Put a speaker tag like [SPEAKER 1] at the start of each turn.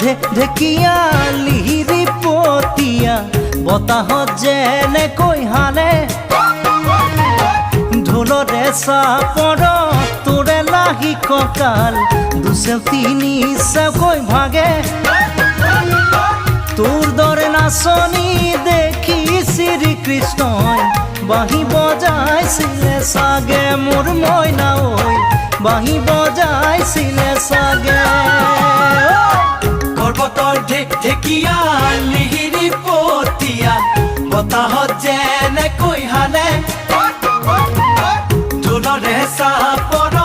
[SPEAKER 1] ঢেকিয়া লিহিৰি পতিয়া বতাহত যেনেকৈ হালে ঢোলৰে চাপৰত তোৰে লাহি কঁকাল দুচেও তিনি চেওকৈ ভাগে তোৰ দৰে নাচনি দেখি শ্ৰীকৃষ্ণই বাঁহী বজাইছিলে চাগে মোৰ মইনা ঐ বাঁহী বজাইছিলে চাগে
[SPEAKER 2] পৰ্বতৰ ঢেকিয়া লিহিৰি পতিয়া বতাহত যেনেকৈ হালে ঢোলৰে চাপৰত